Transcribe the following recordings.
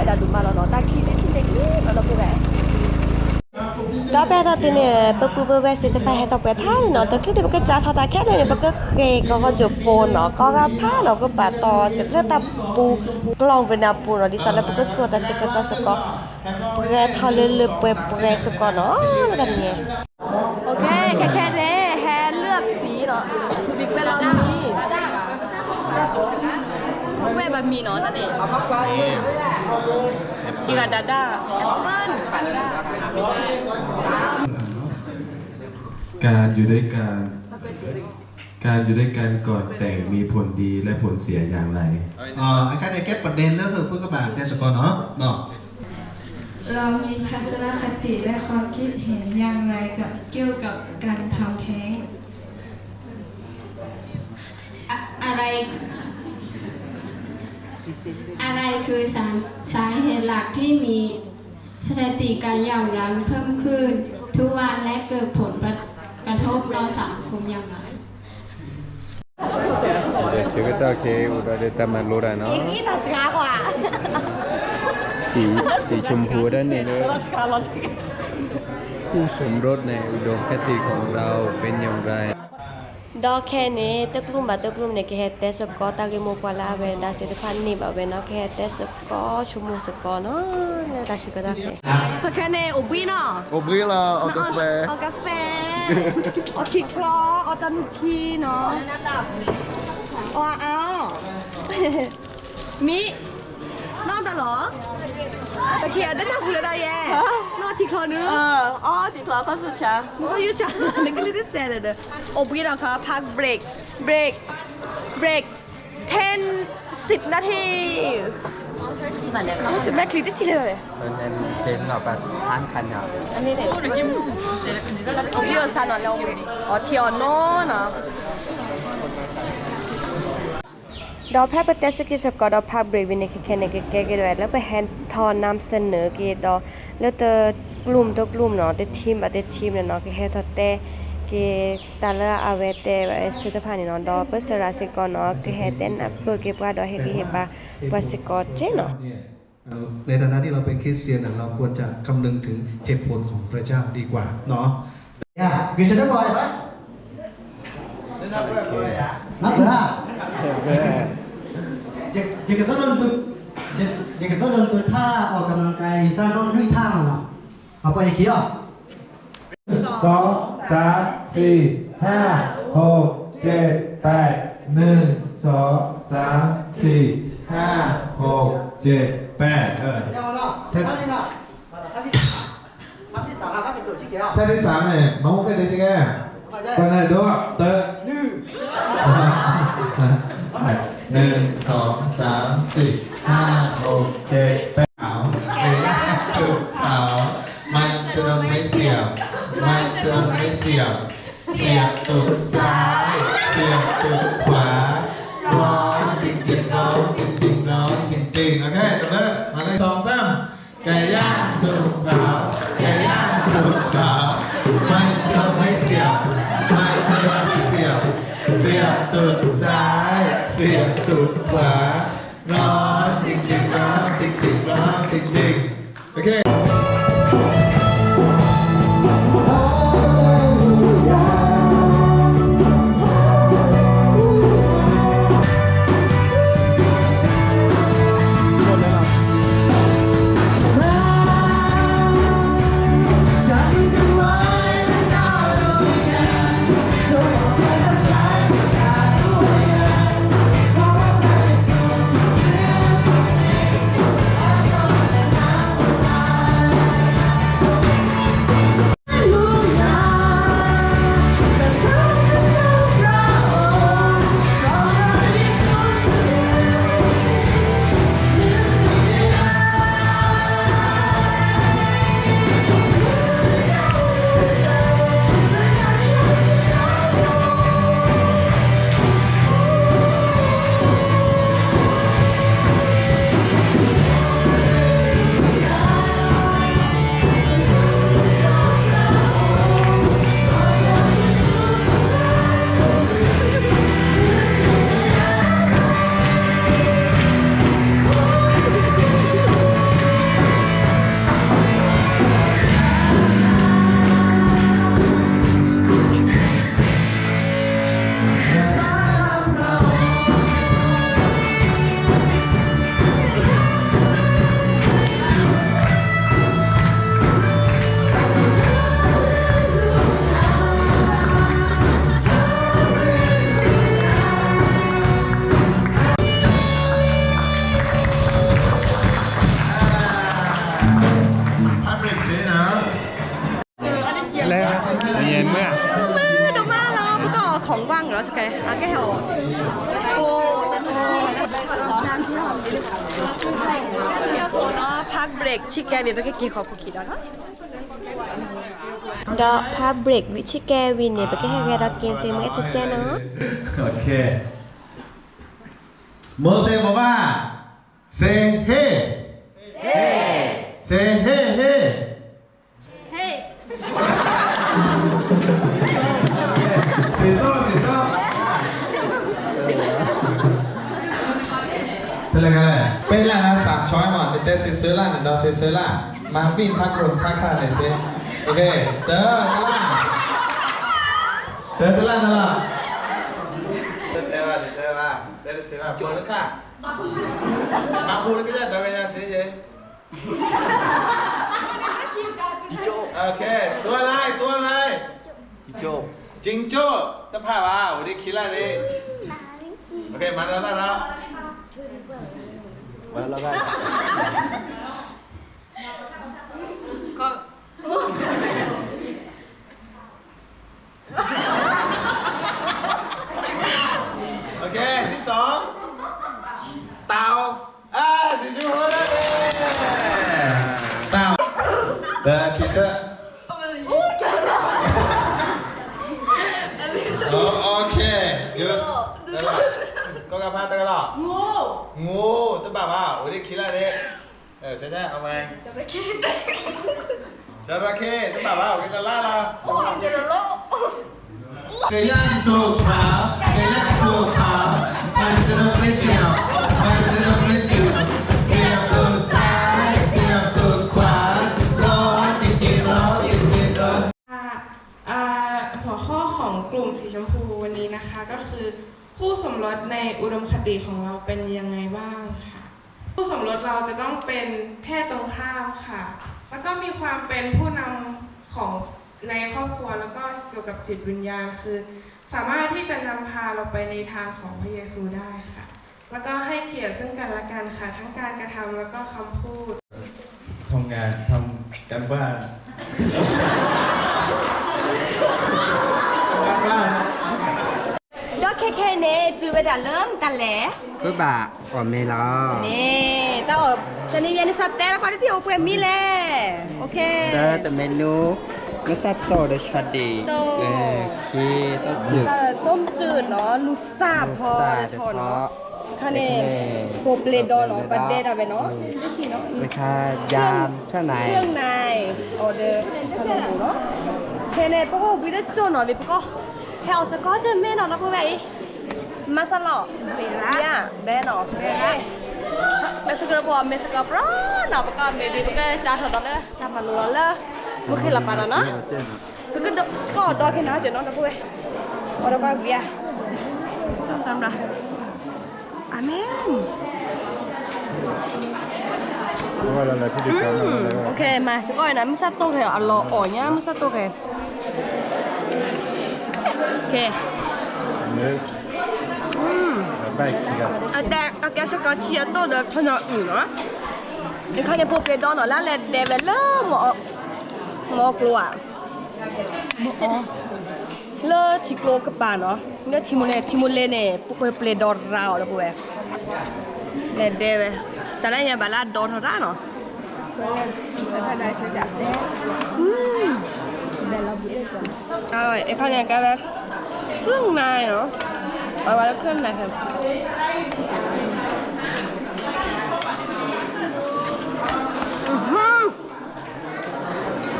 တာဒူမာလောနော်တာခီလေးခီလေးလောလောပဲđó bây giờ thì nè bữa bữa bữa sẽ phải học bài tháo nó tới khi được cái giá tháo ta khác này bữa cái khề có chữ phone nó có cái phá nó có bà to chữ cái ta pu lòng về nào pu nó đi sau là bữa cái xua ta sẽ cái ta sẽ có bữa tháo lên lên bữa sẽ có nó là gì okแค่นี้แฮนเลือกสีเนาะบิ๊กเป็นเรามีพวกแม่บะหมี่เนาะนั่นเองอีกาดาด้าแอปเปิ้ลการอยู่ด้วยกันก่อนแต่งมีผลดีและผลเสียอย่างไรไอ้การในแก้ประเด็นแล้วคือเพื่อนกระบาดแต่สกอเนาะเรามีทัศนคติและความคิดเห็นอย่างไรกับเกี่ยวกับการทำแท้งอะไรคือสาเหตุหลักที่มีสถิติการหย่าร้างเพิ่มขึ้นทุกวันและเกิดผลกระทบต่อสังคมอย่างไรKita ke udah ada taman lora no. Ini tak cakap apa. สีชมพูด้านนี้เลยคู่สมรสในอุดมคติของเราเป็นอย่างไรดอกแค่นี้ตะกลุ่มเนี่ยแค่แต่สกอตากิโมปลาเวดาสิทพันนี่แบบเวนะแค่แต่สกอชุมสกอเนาะเนี่ยตาสิก็ได้แค่สแค่นี้อุบิเนาะเอากาแฟเอาทิคลอเอาตันทีเนาะเอามินอนตลอดตะเคียนได้หนักหูเลยได้แย่นอนที่คลอนึงที่คลอก็สุดช้ามันก็ยุ่งจังนึกว่าได้เสร็จเลยเด้อโอ้พี่นะคะพักเบรก10 นาที10 แม่คลิปได้ทีเลยมันเป็นแบบทานคันอ่ะอันนี้เนี่ยโอ้พี่สานนอนแล้วเที่ยวนอนนะดอแพทย์ประเทศสกิสกอดอพักเบรกวินในแค่ในแก่ๆด้วยแล้วไปแฮนทอนนำเสนอเกดอแล้วเตกลุ่มเนาะเตทีมเนาะแค่ทอแต่เกตาละอาเวเตเสตพานี่เนาะดอเปสราสิกอเนาะแค่เต้นอัปเปอร์เก็บว่าดอเฮกิเฮบาปัสกอเจเนาะในฐานะที่เราเป็นคริสเตียนเราควรจะคำนึงถึงเหตุผลของพระเจ้าดีกว่าเนาะมีฉันได้บ่อยไหมนับเลยฮะjika kita untukท่าออกกำลังกายสร้างด้วยท่าเนาะเอาไปอีกทีอ่ะ2 3 4 5 6 7 8 1 2 3 4 5 6 7 8ท่าที่3เนี่ยน้องก็ได้ใช่ไหมไปไหนด้วยเตะ1 2 3 4 5 6 7 8เอาถูกเอามันจะไม่เสียบตูดซ้ายเสียบตูดขวาร้องจริงร้องจริงโอเคจบเลยมาเลย2 3ไก่ย่างถูกเผามันจะไม่เสียบเสียบตูดซ้ายเสียบตูดขวาร้องจริงร้องจริงโอเค โอ้เนาะพักเบรกชิแกวินไปกินขอบคุณคิดแล้วเนาะดอพักเบรกวิชิแกวินเนี่ยไปแค่แกดอกินเต็มเอตเจเนาะ โอเคโมเสบอกว่าเซเฮเซเฮเฮสีส้มเป็นอะไรกันเป็นอะไรนะสามช้อยหมอนแต่เซเซอร์ล่าเนี่ยดอเซเซอร์ล่ามาวิ่งทักคนทักข้าเลยสิโอเคเตอร์ล่าเตอร์ล่านั่นล่ะTerima boleh kah? Mampu lagi je, dah banyak sih je. Okay, tua lai. Jinjo, tepat wah, udah kila deh. Okay, mana lah? Mana lah? Kau.โอเคที่สองเต่าสีชมพูนั่นเองเต่า The Kisser โอเคหยุดก็กระพาตะกระหล่องูตัวบ่าวว่าโอ้ยคิดอะไรเนี่ยใช่เอาไหมจระเข้ตัวบ่าวว่าโอ้ยจะล่าเราเกยย่างถูกเผามันจะโดนไม่เสียบเสียบตูดซ้ายเสียบตูดขวาร้อนจริงร้อน หัวข้อของกลุ่มสีชมพูวันนี้นะคะก็คือคู่สมรสในอุดมคติของเราเป็นยังไงบ้างค่ะคู่สมรสเราจะต้องเป็นเพศตรงข้ามค่ะแล้วก็มีความเป็นผู้นำของในครอบครัวแล้วก็เกี่ยวกับจิตวิญญาณคือสามารถที่จะนำพาเราไปในทางของพระเยซูได้ค่ะแล้วก็ให้เกียรติซึ่งกันและกันค่ะทั้งการกระทำแล้วก็คำพูด ทำงานทำการบ้านดอกเคเนี่ยตื่นไปด่าเริ่มกันแหละ Cứ bà còn mê lo นี่ตาอบจะนี่เวียนสัตว์แต่แล้วก็ได้ที่โอเปมีแหละโอเค Đó tụi menu Nó sắp tổ được sạch đi Tổ. Khi tốt được แต่ต้มจืดเนาะลูซาพอ Xa เดี๋ยว được พอเนาะ khó คะแนนโปรเปเลดอนเนาะประเดดอะไปเนาะได้ทีเนาะ Người ta giam thế เครื่อง này ในออเดอร์ขนมหมูเนาะเคเนปก็วิได้จนเนาะวิปก็แถวสกอตเจอแม่เนาะนะพ่อแม่มาสลอเนี่ยแม่เนาะแม่ไม่สกปรกไม่สกปรกเนาะปก็เมบีปก็จ่าถอดเลยทำมาลุ้นเลยไม่เคยหลับปานเนาะก็ดอแค่นั้นเจ้าเนาะนะพ่อแม่ออเดอร์ก็เบียซ้ำละอาเมนโอเคมาจะก้อยนะมิซาโต้แค่อัลโลอ๋อเนี่ยมิซาโต้แค่โอเคแต่ก็แกสกอตเชียโต้เดินถนนอื่นเนาะนี่เขาเนี่ยพวกเปดอนเนาะแล้วแหละเดเวลเลอร์หมอกลัวเลอที่กลัวกับป่าเนาะเนี่ยทิมุเลเนี่ยพวกเปดอนราวแล้วพวกเนี่ยเดเวแต่ละเนี่ยบาลาดอนเท่าไรเนาะอร่อยไอ้ข้าวเนี่ยก็แบบเครื่องในเนาะเอาไว้แล้วเครื่องในครับ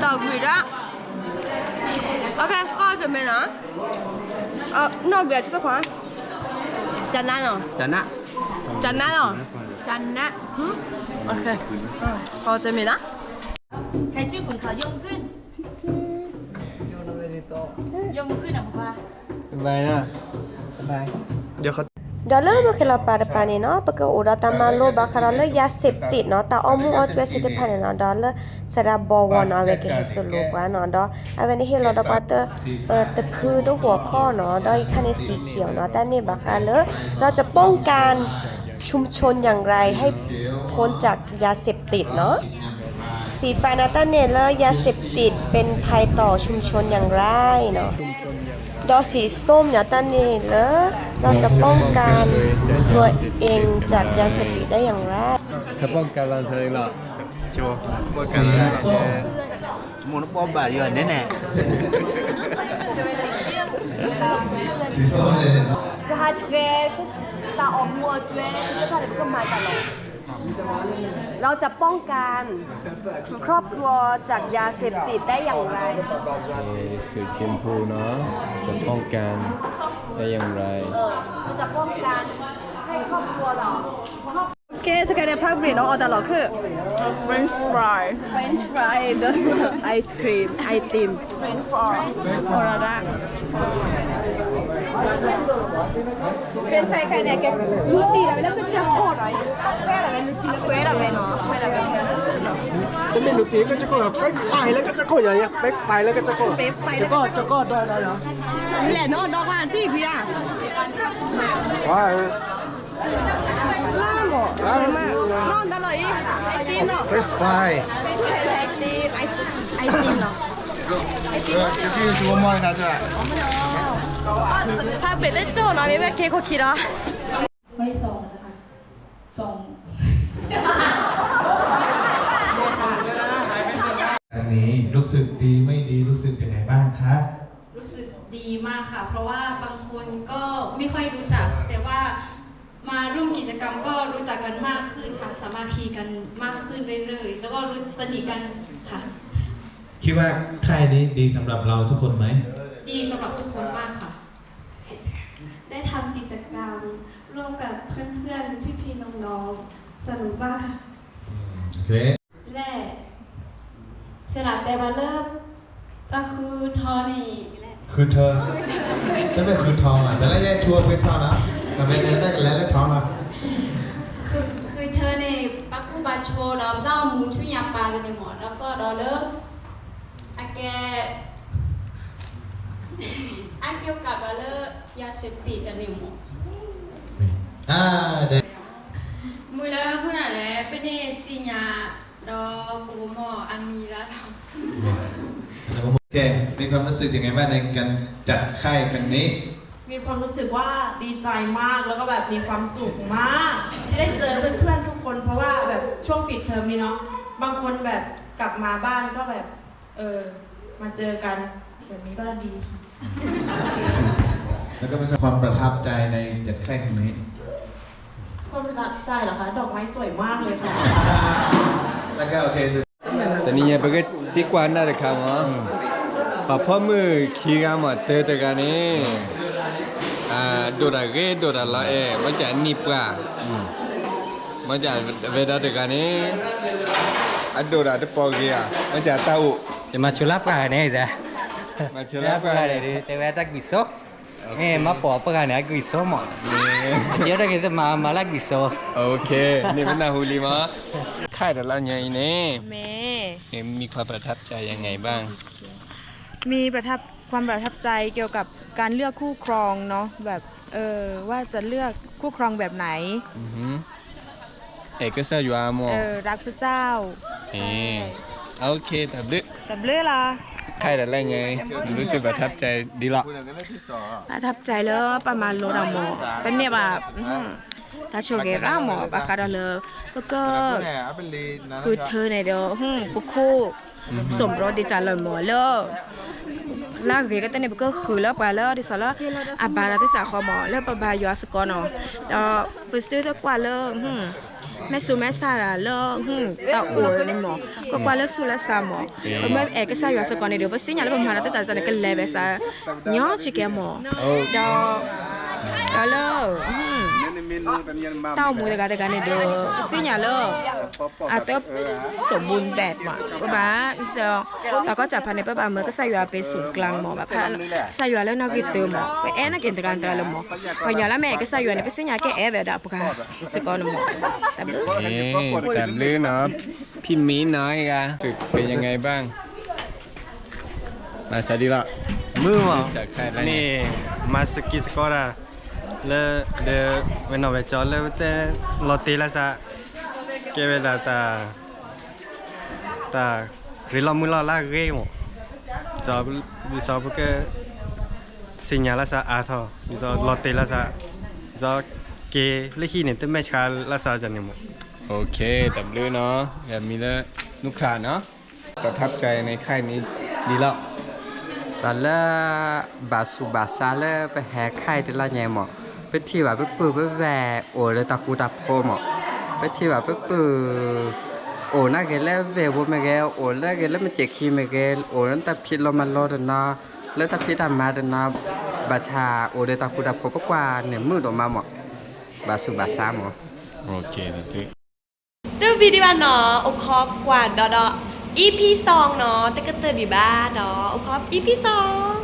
จากวิระโอเคก็จะเป็นนะนอกเบียร์จะต้องขวาจันนั่นเหรอ Chả nạ จันนั่นเหรอจันนะโอเคก็จะเป็นนะ ใครชื่อผมเขายมขึ้นยมขึ้นอ่ะพ่อ Bye nè Bye เดี๋ยวเขา เดี๋ยวเริ่มกันเราปาดปานี่เนาะปกติเราตามมาโลบาคาราเลิกยาเสพติดเนาะแต่เอามือเอาช่วยเสพติดเนาะเดี๋ยวเลิกสระบวรเนาะเวกิเฮสโลกว่าเนาะเดี๋ยวเอาไว้ในเฮเราเดี๋ยวก็ตะพือตัวหัวข้อเนาะเดี๋ยวอีกขั้นในสีเขียวเนาะแต่นี่บาคาเลิกเราจะป้องกันชุมชนอย่างไรให้พ้นจากยาเสพติดเนาะสีฟ้านาตาเนลยาเสพติดเป็นภัยต่อชุมชนอย่างไรเนาะ ดอกสีส้มเนี่ยตอนนี้แล้วเราจะป้องกันตัวเองจากยาเสพติดได้อย่างไร จะป้องกันเราใช่หรอชัวป้องกัน สี เรา ส้ม Muốn nó bom bà vừa đấy nè. สีส้มเลยเนาะ 他这个ตาออกมัวจ้วยก็เลยก็มาตลอดเราจะป้องกันครอบครัวจากยาเสพติดได้อย่างไร สีชมพูเนาะจะป้องกันได้อย่างไร เราจะป้องกันให้ครอบครัวเราโอเคสกายในภาคบริโนออตลอดคือ French fry French fry ไอศครีมไอติม French fry โอระระเป็นไฟใครเนี่ยแกรู้ดีแล้วก็จะโคตรอะไรแค่อะไรเป็นจริงแล้วแค่อะไรเนาะแค่อะไรเป็นเนาะ จะไม่รู้ตีก็จะก็แบบไปแล้วก็จะก็อย่างเงี้ยไปแล้วก็จะก็ เป๊ะไป จะก็ได้แล้วเนาะ นี่แหละเนาะดอกบ้านพี่พี่อ่ะ ว้า ล่าหมดอะไรมากนอนตลอดอีไอติมเนาะ เฟสไฟ ไอติมไอติมเนาะ จะชื่อชัวร์มอยนะจ๊ะ ถ้าเป็นได้โจ้เนาะไม่แม่เคโคคิดอ่ะ ไม่ได้ส่งนะคะส่ง อันนี้รู้สึกดีไม่ดีรู้สึกยังไงบ้างคะ รู้สึกดีมากค่ะ เพราะว่าบางคนก็ไม่ค่อยรู้จัก แต่ว่ามาร่วมกิจกรรมก็รู้จักกันมากขึ้นค่ะสามัคคีกันมากขึ้นเรื่อยๆแล้วก็รู้สนิทกันค่ะ คิดว่าค่ายนี้ดีสำหรับเราทุกคนไหม ดีสำหรับทุกคนมากค่ะ ได้ทำกิจกรรมร่วมกับเพื่อนๆพี่ๆน้องๆสนุกมากค่ะ โอเค และสลับแต่มาเริ่มก็คือทอนี่แหละ คือเธอจะเป็นคือทองอ่ะแต่ละแยกชวนเป็นทองนะแต่เป็นได้กันแล้วทองอ่ะ คือเธอในปักกุบาโชเราต้องมูชุยาปาจะในหมดแล้วก็เราเลิกอาแกอันเกี่ยวกับเราเลิกยาเสพติดจะในหมด เด็ก มือแล้วพูดอะไรเป็นเนสิญาดอปูหมออามีระท โอเคมีความรู้สึกยังไงบ้างในการจัดค่ายครั้งนี้ มีความรู้สึกว่าดีใจมากแล้วก็แบบมีความสุขมากที่ได้เจอเพื่อนๆทุกคนเพราะว่าแบบช่วงปิดเทอมนี้เนาะบางคนแบบกลับมาบ้านก็แบบมาเจอกันแบบนี้ก็ดีค่ะ แล้วก็เป็นความประทับใจในจัดค่ายครั้งนี้ ความประทับใจเหรอคะดอกไม้สวยมากเลยค่ะ แล้วก็โอเคสุด แต่นี่ยังเป็นก็สิกวันได้เลยครับอ๋อปะพ่อมือขี้กามาเตอกันนี่โดดอะไรโดดอะไรมันจะนิบกว่ามันจะเวลาเดียวกันนี่โดดอะไรปอกี้มันจะเต้า Thì mà chú lắp cái này ra. มาเชื่อแล้ว Lắp cái này đi, tại vì ta bị sốt. Nghe má bỏ cái này bị sốt mà. Chỉ đó cái mà lắc bị sốt. โอเคนี่เป็นนาฮูลีมะค่ายแต่ละไงนี่มีความประทับใจยังไงบ้าง มีความประทับใจเกี่ยวกับการเลือกคู่ครองเนาะแบบว่าจะเลือกคู่ครองแบบไหน เอกสารอยู่อาโม รักพระเจ้า โอเคแต่ลึก แต่เลือกล่ะ ค่ายแต่ละไงรู้สึกประทับใจดีละ ประทับใจเลยประมาณโลดามอเป็นเนี่ยแบบถ้าโชว์เกร่ามอปะคะเลยแล้วก็คือเธอในเดียวปุ๊กคู่สมรสดิฉันเลยหมอเลยแล้วเกก็เต้นเนี่ยก็คือแล้วไปแล้วดิฉันแล้วบาร์ที่จ่าคอหมอแล้วปะบายอสกอนอแล้วไปซื้อแล้วกว่าเลยแม่สูแม่ซาละเลิกตาอวยในหมอก็กว่าเลิกสูและซาหมอก็แม่เอกสารอยู่สกอนในเดียวไปซื้ออย่างแล้วประมาณนั้นแต่จะกันเลยไปซะย้อนชิคกี้หมอเดาเลิกเต้าหมูแต่กันในเดียวซื้ออย่างเลิกเต้าสมบูรณ์แบบหมอก็บ้าเราก็จับพันในป้าบ้าเมื่อก็ใส่ยาไปศูนย์กลางหมอแบบใส่ยาแล้วนักกินเติมหมอไปนักกินตะการตะเลยหมอพอยาแล้วแม่ก็ใส่ยาเนี่ยไปซื้อยาแก้แบบดับปะค่ะสกอนหมอแต่ลื่นเนาะพี่มีน้อยกะฝึกเป็นยังไงบ้างมาสวัสดีละ มือหมอ จากค่ายอะไร นี่มาสกีสกอร์อะแล้วเดี๋ยววันเอาไปจอดแล้วแต่รถตีแล้วซะเก็บเวลาตาหรือเรามือเราลากเงี้ยหมดจอบสอบก็ sinya la sa a tho zo lotte la sa zo ke le khi ne te me cha la sa jan ne mo โอเคตับลือเนาะแบบมีแล้วนุกขาเนาะประทับใจในค่ายนี้ดีแล้ว ตอนแรกบาสุบาซาเลไปแหกไข่ที่ละแง่หมอไปที่ว่าไปปื้อไปแหวโอเลยตาคูตาโพหมอไปที่ว่าไปปื้อโอน่าเกลเวบไม่เกลโอแล้วเกลมันเจ็กขี้ไม่เกลโอนั้นตาพิษลมมันโลดนะแล้วตาพิษทำมาดนะบาชาโอเลยตาคูตาโพก็กว่าเนี่ยมืดออกมาหมอบาสุบาซาหมอ โอเคตับลือ từ video nó ô khó quả đó đó EP song nó tất cả từ đi ba đó ô khó EP song